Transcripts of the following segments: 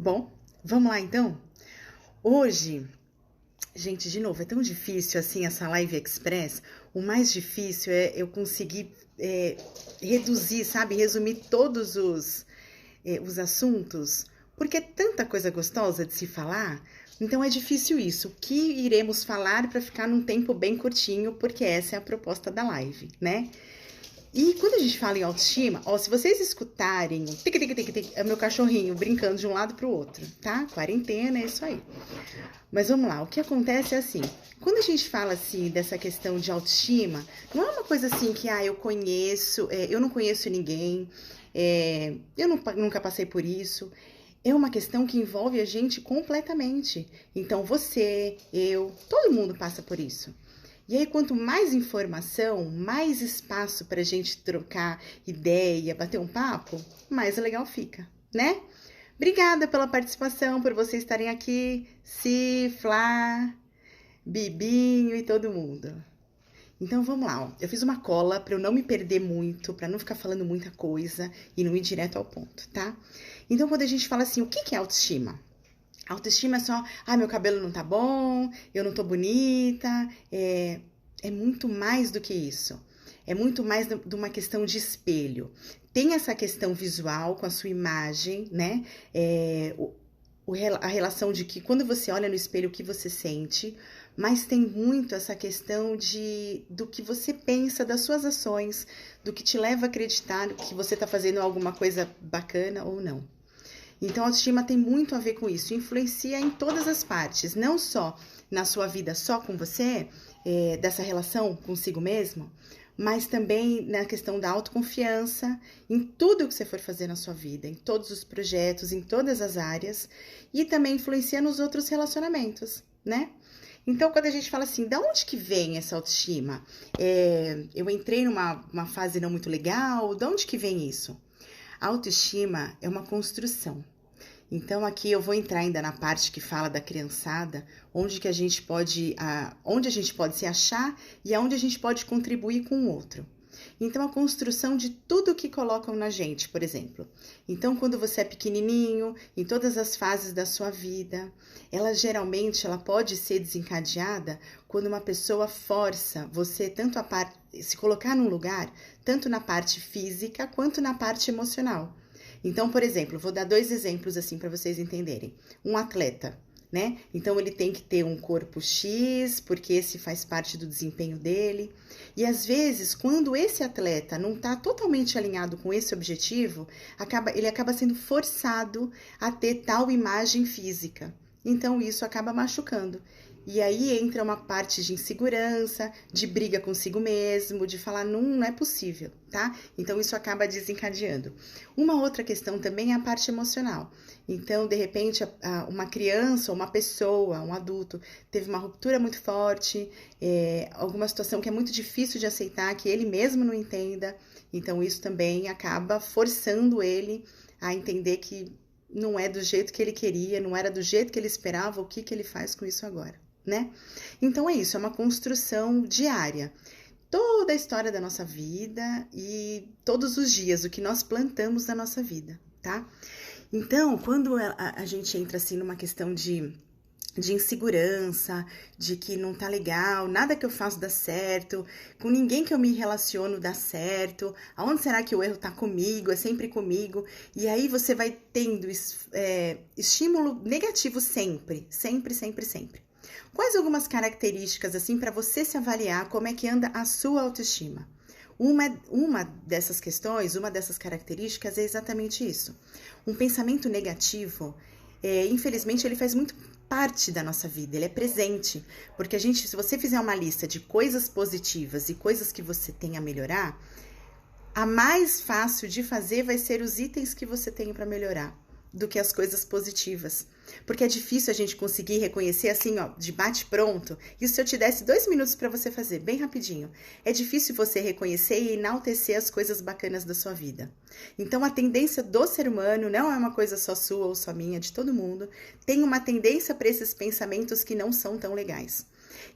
Bom, vamos lá então? Hoje, gente, de novo, é tão difícil assim essa live express. O mais difícil é eu conseguir reduzir, sabe? Resumir todos os assuntos, porque é tanta coisa gostosa de se falar. Então é difícil isso. O que iremos falar para ficar num tempo bem curtinho, porque essa é a proposta da live, né? E quando a gente fala em autoestima, ó, se vocês escutarem o tic-tic-tic-tic, é o meu cachorrinho brincando de um lado pro outro, tá? Quarentena, é isso aí. Mas vamos lá, o que acontece é assim, quando a gente fala assim dessa questão de autoestima, não é uma coisa assim que, eu conheço, eu não conheço ninguém, nunca passei por isso. É uma questão que envolve a gente completamente. Então você, eu, todo mundo passa por isso. E aí, quanto mais informação, mais espaço para a gente trocar ideia, bater um papo, mais legal fica, né? Obrigada pela participação, por vocês estarem aqui, Si, Flá, Bibinho e todo mundo. Então vamos lá, ó. Eu fiz uma cola para eu não me perder muito, para não ficar falando muita coisa e não ir direto ao ponto, tá? Então quando a gente fala assim, o que é autoestima? Autoestima é só, meu cabelo não tá bom, eu não tô bonita, é muito mais do que isso. É muito mais de uma questão de espelho. Tem essa questão visual com a sua imagem, né? A relação de que quando você olha no espelho, o que você sente, mas tem muito essa questão do que você pensa, das suas ações, do que te leva a acreditar que você tá fazendo alguma coisa bacana ou não. Então, a autoestima tem muito a ver com isso, influencia em todas as partes, não só na sua vida, só com você, dessa relação consigo mesmo, mas também na questão da autoconfiança, em tudo que você for fazer na sua vida, em todos os projetos, em todas as áreas, e também influencia nos outros relacionamentos, né? Então, quando a gente fala assim, da onde que vem essa autoestima? Eu entrei numa fase não muito legal, de onde que vem isso? A autoestima é uma construção. Então aqui eu vou entrar ainda na parte que fala da criançada, onde a gente pode se achar e aonde a gente pode contribuir com o outro. Então a construção de tudo que colocam na gente, por exemplo. Então quando você é pequenininho, em todas as fases da sua vida, ela pode ser desencadeada quando uma pessoa força você se colocar num lugar, tanto na parte física quanto na parte emocional. Então, por exemplo, vou dar 2 exemplos assim para vocês entenderem. Um atleta, né? Então ele tem que ter um corpo X, porque esse faz parte do desempenho dele. E às vezes, quando esse atleta não está totalmente alinhado com esse objetivo, ele acaba sendo forçado a ter tal imagem física. Então isso acaba machucando. E aí entra uma parte de insegurança, de briga consigo mesmo, de falar não é possível, tá? Então isso acaba desencadeando. Uma outra questão também é a parte emocional. Então, de repente, uma criança ou uma pessoa, um adulto, teve uma ruptura muito forte, alguma situação que é muito difícil de aceitar, que ele mesmo não entenda. Então isso também acaba forçando ele a entender que não é do jeito que ele queria, não era do jeito que ele esperava, o que ele faz com isso agora, né? Então é isso, é uma construção diária. Toda a história da nossa vida e todos os dias, o que nós plantamos na nossa vida, tá? Então, quando a gente entra assim numa questão de insegurança, de que não tá legal, nada que eu faço dá certo, com ninguém que eu me relaciono dá certo, aonde será que o erro tá comigo, é sempre comigo, e aí você vai tendo estímulo negativo sempre. Quais algumas características assim para você se avaliar como é que anda a sua autoestima? Uma dessas questões, uma dessas características é exatamente isso. Um pensamento negativo, infelizmente, ele faz muito parte da nossa vida, ele é presente, porque se você fizer uma lista de coisas positivas e coisas que você tem a melhorar, a mais fácil de fazer vai ser os itens que você tem para melhorar, do que as coisas positivas. Porque é difícil a gente conseguir reconhecer assim, ó, de bate pronto. E se eu te desse 2 minutos para você fazer, bem rapidinho, é difícil você reconhecer e enaltecer as coisas bacanas da sua vida. Então a tendência do ser humano não é uma coisa só sua ou só minha, de todo mundo, tem uma tendência para esses pensamentos que não são tão legais.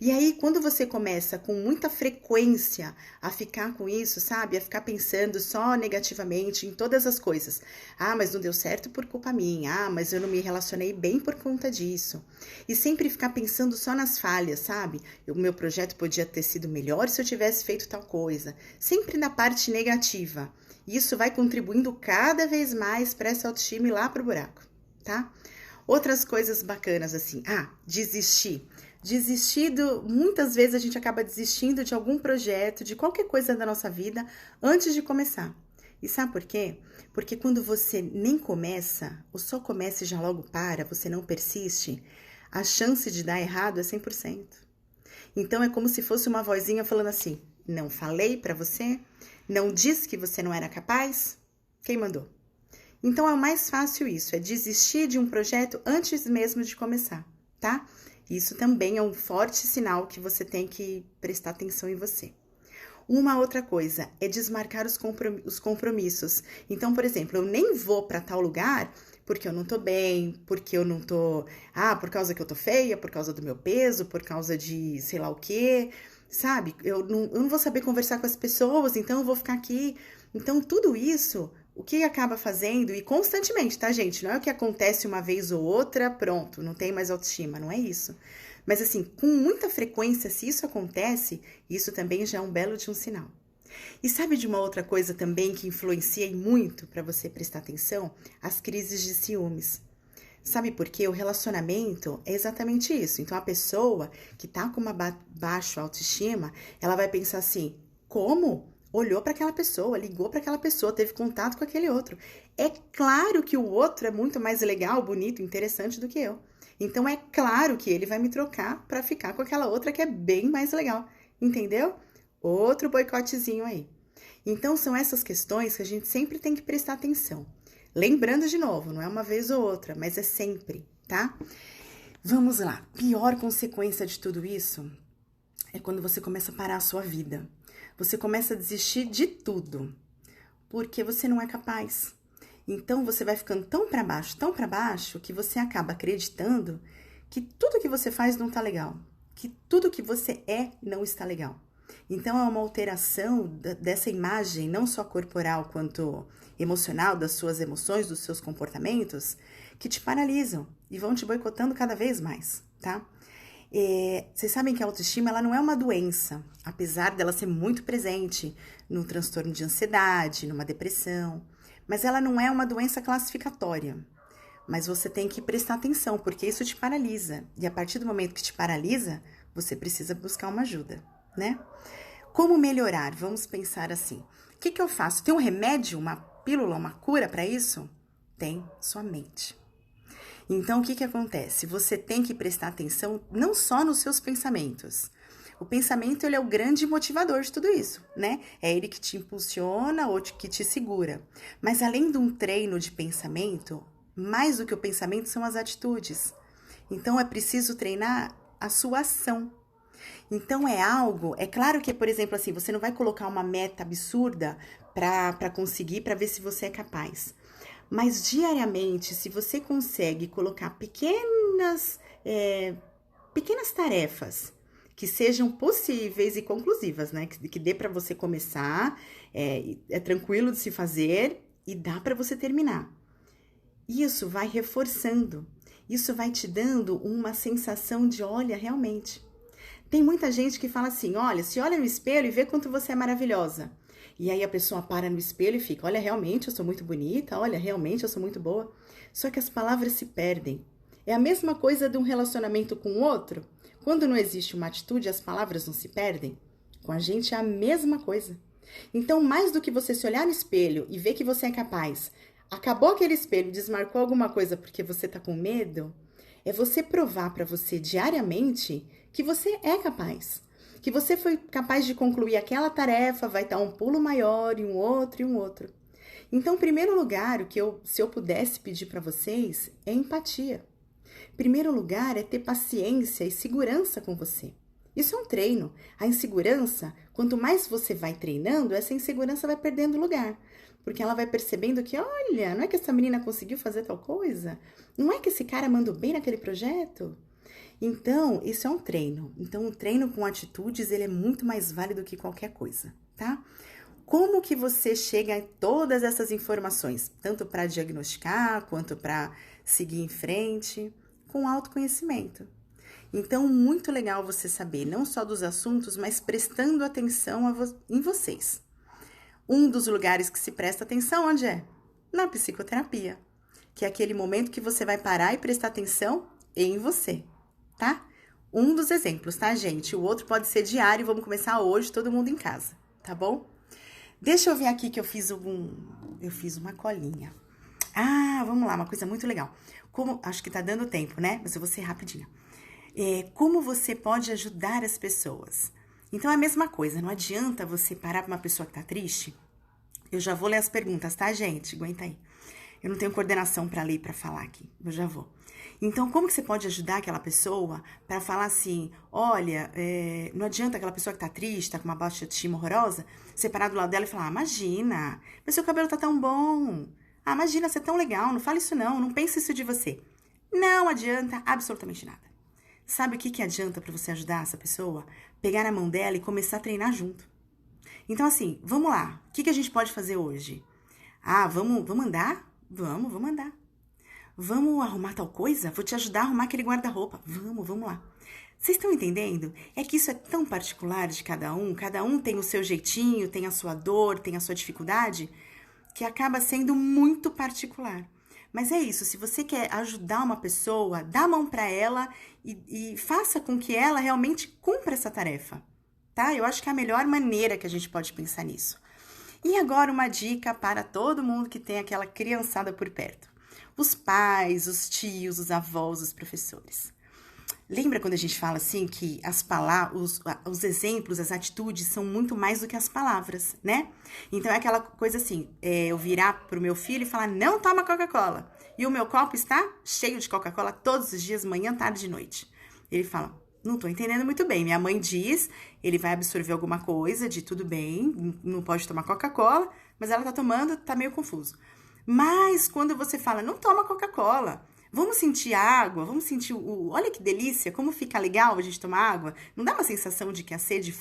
E aí, quando você começa com muita frequência a ficar com isso, sabe? A ficar pensando só negativamente em todas as coisas. Ah, mas não deu certo por culpa minha. Ah, mas eu não me relacionei bem por conta disso. E sempre ficar pensando só nas falhas, sabe? O meu projeto podia ter sido melhor se eu tivesse feito tal coisa. Sempre na parte negativa. Isso vai contribuindo cada vez mais para essa autoestima ir lá pro buraco, tá? Outras coisas bacanas assim. Ah, desistir. Muitas vezes a gente acaba desistindo de algum projeto, de qualquer coisa da nossa vida, antes de começar. E sabe por quê? Porque quando você nem começa, ou só começa e já logo para, você não persiste, a chance de dar errado é 100%. Então é como se fosse uma vozinha falando assim, não falei pra você? Não disse que você não era capaz? Quem mandou? Então é o mais fácil isso, é desistir de um projeto antes mesmo de começar, tá? Isso também é um forte sinal que você tem que prestar atenção em você. Uma outra coisa é desmarcar os compromissos. Então, por exemplo, eu nem vou para tal lugar porque eu não tô bem, porque eu não tô... Ah, por causa que eu tô feia, por causa do meu peso, por causa de sei lá o quê, sabe? Eu não vou saber conversar com as pessoas, então eu vou ficar aqui. Então, tudo isso... O que acaba fazendo, e constantemente, tá, gente? Não é o que acontece uma vez ou outra, pronto, não tem mais autoestima, não é isso. Mas assim, com muita frequência, se isso acontece, isso também já é um belo de um sinal. E sabe de uma outra coisa também que influencia muito para você prestar atenção? As crises de ciúmes. Sabe por quê? O relacionamento é exatamente isso. Então, a pessoa que tá com uma baixa autoestima, ela vai pensar assim, como? Olhou para aquela pessoa, ligou para aquela pessoa, teve contato com aquele outro. É claro que o outro é muito mais legal, bonito, interessante do que eu. Então é claro que ele vai me trocar para ficar com aquela outra que é bem mais legal. Entendeu? Outro boicotezinho aí. Então são essas questões que a gente sempre tem que prestar atenção. Lembrando de novo, não é uma vez ou outra, mas é sempre, tá? Vamos lá. Pior consequência de tudo isso é quando você começa a parar a sua vida. Você começa a desistir de tudo, porque você não é capaz. Então, você vai ficando tão para baixo, que você acaba acreditando que tudo que você faz não tá legal, que tudo que você é não está legal. Então, é uma alteração dessa imagem, não só corporal quanto emocional, das suas emoções, dos seus comportamentos, que te paralisam e vão te boicotando cada vez mais, tá? Vocês sabem que a autoestima ela não é uma doença, apesar dela ser muito presente no transtorno de ansiedade, numa depressão, mas ela não é uma doença classificatória. Mas você tem que prestar atenção, porque isso te paralisa. E a partir do momento que te paralisa, você precisa buscar uma ajuda, né? Como melhorar? Vamos pensar assim. O que eu faço? Tem um remédio, uma pílula, uma cura para isso? Tem, sua mente. Então, o que acontece? Você tem que prestar atenção não só nos seus pensamentos. O pensamento, ele é o grande motivador de tudo isso, né? É ele que te impulsiona ou que te segura. Mas além de um treino de pensamento, mais do que o pensamento são as atitudes. Então, é preciso treinar a sua ação. Então, é claro que, por exemplo, assim, você não vai colocar uma meta absurda para conseguir, para ver se você é capaz. Mas diariamente, se você consegue colocar pequenas tarefas que sejam possíveis e conclusivas, né? Que dê para você começar, é tranquilo de se fazer e dá para você terminar. Isso vai reforçando, isso vai te dando uma sensação de, olha, realmente. Tem muita gente que fala assim, olha, se olha no espelho e vê quanto você é maravilhosa. E aí a pessoa para no espelho e fica, olha, realmente eu sou muito bonita, olha, realmente eu sou muito boa. Só que as palavras se perdem. É a mesma coisa de um relacionamento com o outro. Quando não existe uma atitude, as palavras não se perdem. Com a gente é a mesma coisa. Então, mais do que você se olhar no espelho e ver que você é capaz, acabou aquele espelho, desmarcou alguma coisa porque você tá com medo, é você provar para você diariamente que você é capaz. Que você foi capaz de concluir aquela tarefa, vai dar um pulo maior e um outro e um outro. Então, em primeiro lugar, se eu pudesse pedir para vocês, é empatia. Em primeiro lugar, é ter paciência e segurança com você. Isso é um treino. A insegurança, quanto mais você vai treinando, essa insegurança vai perdendo lugar. Porque ela vai percebendo que, olha, não é que essa menina conseguiu fazer tal coisa? Não é que esse cara mandou bem naquele projeto? Então, isso é um treino. Então, o treino com atitudes, ele é muito mais válido que qualquer coisa, tá? Como que você chega a todas essas informações? Tanto para diagnosticar, quanto para seguir em frente, com autoconhecimento. Então, muito legal você saber, não só dos assuntos, mas prestando atenção em vocês. Um dos lugares que se presta atenção, onde é? Na psicoterapia, que é aquele momento que você vai parar e prestar atenção em você, tá? Um dos exemplos, tá, gente? O outro pode ser diário, vamos começar hoje, todo mundo em casa, tá bom? Deixa eu ver aqui que eu fiz uma colinha. Ah, vamos lá, uma coisa muito legal. Acho que tá dando tempo, né? Mas eu vou ser rapidinha. Como você pode ajudar as pessoas? Então é a mesma coisa, não adianta você parar pra uma pessoa que tá triste. Eu já vou ler as perguntas, tá, gente? Aguenta aí. Eu não tenho coordenação para ler e para falar aqui, eu já vou. Então, como que você pode ajudar aquela pessoa para falar assim, olha, não adianta aquela pessoa que tá triste, tá com uma baixa autoestima horrorosa, você parar do lado dela e falar, imagina, mas seu cabelo tá tão bom. Ah, imagina, você é tão legal, não fala isso não pense isso de você. Não adianta absolutamente nada. Sabe o que adianta para você ajudar essa pessoa? Pegar na mão dela e começar a treinar junto. Então, assim, vamos lá. O que a gente pode fazer hoje? Ah, vamos andar? Vamos andar. Vamos arrumar tal coisa? Vou te ajudar a arrumar aquele guarda-roupa. Vamos lá. Vocês estão entendendo? É que isso é tão particular de cada um tem o seu jeitinho, tem a sua dor, tem a sua dificuldade, que acaba sendo muito particular. Mas é isso, se você quer ajudar uma pessoa, dá a mão para ela e faça com que ela realmente cumpra essa tarefa, tá? Eu acho que é a melhor maneira que a gente pode pensar nisso. E agora uma dica para todo mundo que tem aquela criançada por perto. Os pais, os tios, os avós, os professores. Lembra quando a gente fala assim que as palavras, os exemplos, as atitudes são muito mais do que as palavras, né? Então é aquela coisa assim, eu virar pro meu filho e falar, não toma Coca-Cola. E o meu copo está cheio de Coca-Cola todos os dias, manhã, tarde e noite. Ele fala, não tô entendendo muito bem. Minha mãe diz, ele vai absorver alguma coisa de tudo bem, não pode tomar Coca-Cola, mas ela tá tomando, tá meio confuso. Mas quando você fala, não toma Coca-Cola, vamos sentir água, vamos sentir olha que delícia, como fica legal a gente tomar água. Não dá uma sensação de que a sede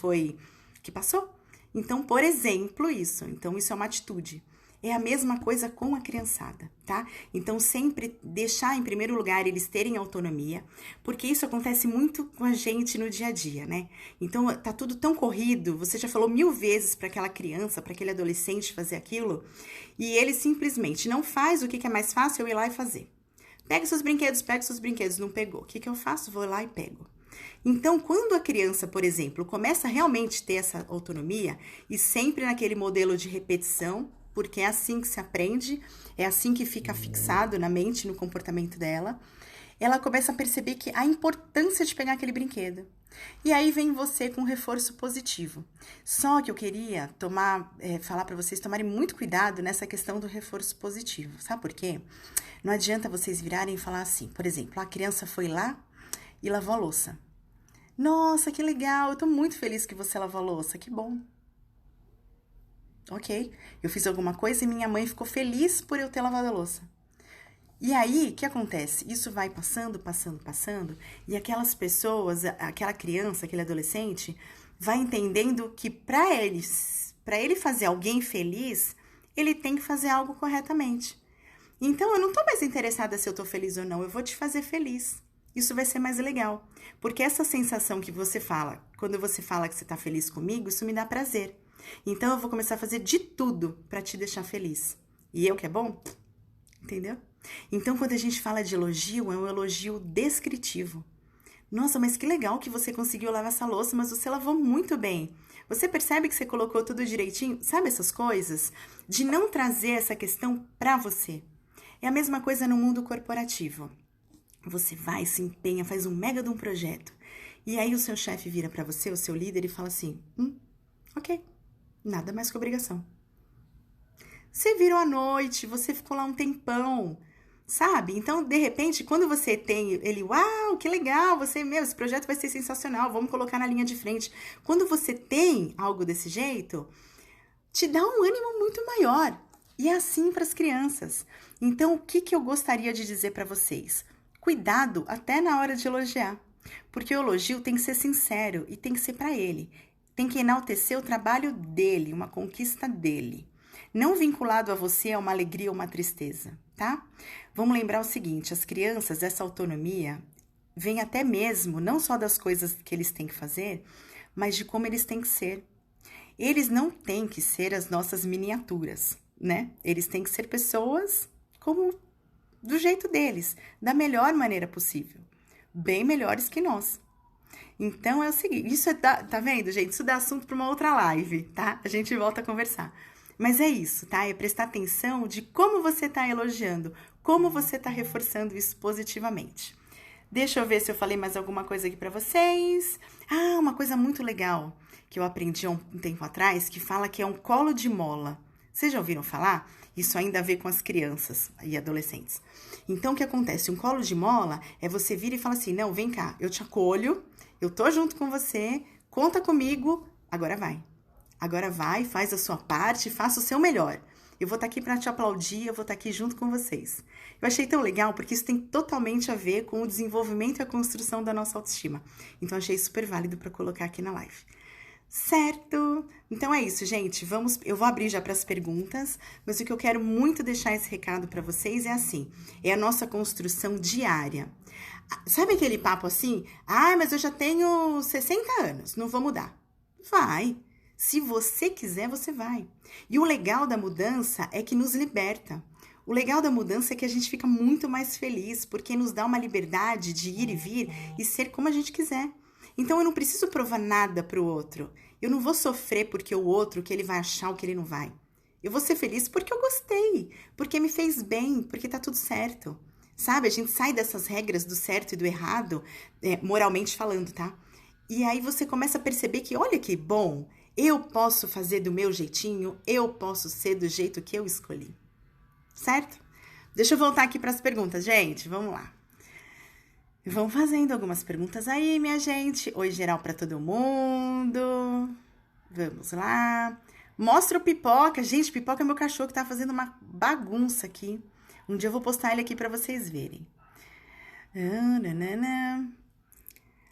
que passou? Então, por exemplo, isso. Então, isso é uma atitude. É a mesma coisa com a criançada, tá? Então, sempre deixar em primeiro lugar eles terem autonomia, porque isso acontece muito com a gente no dia a dia, né? Então, tá tudo tão corrido, você já falou 1000 vezes para aquela criança, para aquele adolescente fazer aquilo, e ele simplesmente não faz o que é mais fácil eu ir lá e fazer. Pega seus brinquedos, não pegou. O que eu faço? Vou lá e pego. Então, quando a criança, por exemplo, começa a realmente ter essa autonomia, e sempre naquele modelo de repetição, porque é assim que se aprende, é assim que fica fixado na mente, no comportamento dela, ela começa a perceber que a importância de pegar aquele brinquedo. E aí vem você com um reforço positivo. Só que eu queria falar para vocês tomarem muito cuidado nessa questão do reforço positivo. Sabe por quê? Não adianta vocês virarem e falar assim, por exemplo, a criança foi lá e lavou a louça. Nossa, que legal, eu tô muito feliz que você lavou a louça, que bom. Ok, eu fiz alguma coisa e minha mãe ficou feliz por eu ter lavado a louça. E aí, o que acontece? Isso vai passando, e aquelas pessoas, aquela criança, aquele adolescente, vai entendendo que para ele fazer alguém feliz, ele tem que fazer algo corretamente. Então, eu não tô mais interessada se eu tô feliz ou não, eu vou te fazer feliz. Isso vai ser mais legal, porque essa sensação que você fala, quando você fala que você tá feliz comigo, isso me dá prazer. Então, eu vou começar a fazer de tudo para te deixar feliz. E eu que é bom? Entendeu? Então, quando a gente fala de elogio, é um elogio descritivo. Nossa, mas que legal que você conseguiu lavar essa louça, mas você lavou muito bem. Você percebe que você colocou tudo direitinho? Sabe essas coisas? De não trazer essa questão para você. É a mesma coisa no mundo corporativo. Você vai, se empenha, faz um mega de um projeto. E aí o seu chefe vira para você, o seu líder, e fala assim, ok, nada mais que obrigação. Você virou à noite, você ficou lá um tempão, sabe? Então, de repente, quando você tem ele, uau, que legal, esse projeto vai ser sensacional, vamos colocar na linha de frente. Quando você tem algo desse jeito, te dá um ânimo muito maior. E é assim para as crianças. Então, o que eu gostaria de dizer para vocês? Cuidado até na hora de elogiar, porque o elogio tem que ser sincero e tem que ser para ele. Tem que enaltecer o trabalho dele, uma conquista dele. Não vinculado a você a uma alegria ou uma tristeza, tá? Vamos lembrar o seguinte, as crianças, essa autonomia vem até mesmo, não só das coisas que eles têm que fazer, mas de como eles têm que ser. Eles não têm que ser as nossas miniaturas, né? Eles têm que ser pessoas como do jeito deles, da melhor maneira possível. Bem melhores que nós. Então é o seguinte, isso tá vendo, gente? Isso dá assunto para uma outra live, tá? A gente volta a conversar. Mas é isso, tá? É prestar atenção de como você tá elogiando, como você tá reforçando isso positivamente. Deixa eu ver se eu falei mais alguma coisa aqui para vocês. Ah, uma coisa muito legal que eu aprendi há um tempo atrás, que fala que é um colo de mola. Vocês já ouviram falar? Isso ainda a ver com as crianças e adolescentes. Então, o que acontece? Um colo de mola é você vir e falar assim, não, vem cá, eu te acolho, eu tô junto com você, conta comigo, agora vai. Agora vai, faz a sua parte, faça o seu melhor. Eu vou estar aqui para te aplaudir, eu vou estar aqui junto com vocês. Eu achei tão legal porque isso tem totalmente a ver com o desenvolvimento e a construção da nossa autoestima. Então, achei super válido para colocar aqui na live. Certo? Então é isso, gente. Eu vou abrir já para as perguntas, mas o que eu quero muito deixar esse recado para vocês é assim: é a nossa construção diária. Sabe aquele papo assim? Ah, mas eu já tenho 60 anos, não vou mudar. Vai. Se você quiser, você vai. E o legal da mudança é que nos liberta. O legal da mudança é que a gente fica muito mais feliz, porque nos dá uma liberdade de ir e vir e ser como a gente quiser. Então, eu não preciso provar nada para o outro. Eu não vou sofrer porque o outro, que ele vai achar o que ele não vai. Eu vou ser feliz porque eu gostei, porque me fez bem, porque tá tudo certo. Sabe, a gente sai dessas regras do certo e do errado, moralmente falando, tá? E aí você começa a perceber que, olha que bom, eu posso fazer do meu jeitinho, eu posso ser do jeito que eu escolhi. Certo? Deixa eu voltar aqui para as perguntas, gente. Vamos lá. Vão fazendo algumas perguntas aí, minha gente. Oi, geral para todo mundo. Vamos lá. Mostra o Pipoca. Gente, Pipoca é meu cachorro que tá fazendo uma bagunça aqui. Um dia eu vou postar ele aqui para vocês verem.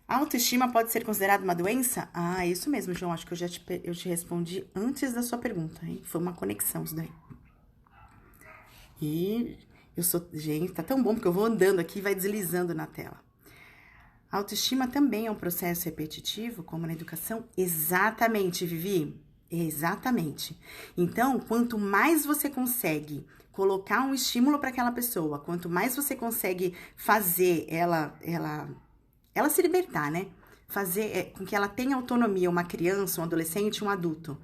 A autoestima pode ser considerada uma doença? Ah, isso mesmo, João. Acho que eu te respondi antes da sua pergunta, hein? Foi uma conexão isso daí. E gente, tá tão bom porque eu vou andando aqui e vai deslizando na tela. A autoestima também é um processo repetitivo, como na educação? Exatamente, Vivi. Exatamente. Então, quanto mais você consegue colocar um estímulo para aquela pessoa, quanto mais você consegue fazer ela se libertar, né? Fazer com que ela tenha autonomia, uma criança, um adolescente, um adulto.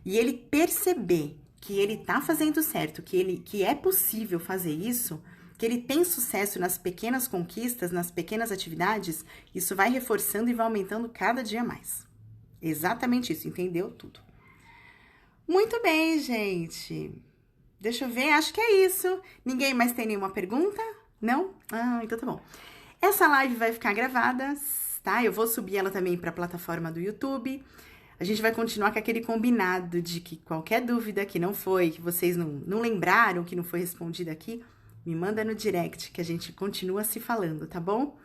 E ele perceber que ele tá fazendo certo, que é possível fazer isso, que ele tem sucesso nas pequenas conquistas, nas pequenas atividades, isso vai reforçando e vai aumentando cada dia mais. Exatamente isso, entendeu tudo. Muito bem, gente. Deixa eu ver, acho que é isso. Ninguém mais tem nenhuma pergunta? Não? Ah, então tá bom. Essa live vai ficar gravada, tá? Eu vou subir ela também para a plataforma do YouTube. A gente vai continuar com aquele combinado de que qualquer dúvida que não foi, que vocês não lembraram, que não foi respondida aqui, me manda no direct que a gente continua se falando, tá bom?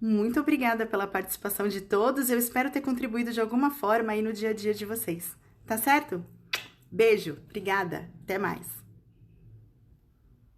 Muito obrigada pela participação de todos. Eu espero ter contribuído de alguma forma aí no dia a dia de vocês. Tá certo? Beijo, obrigada, até mais.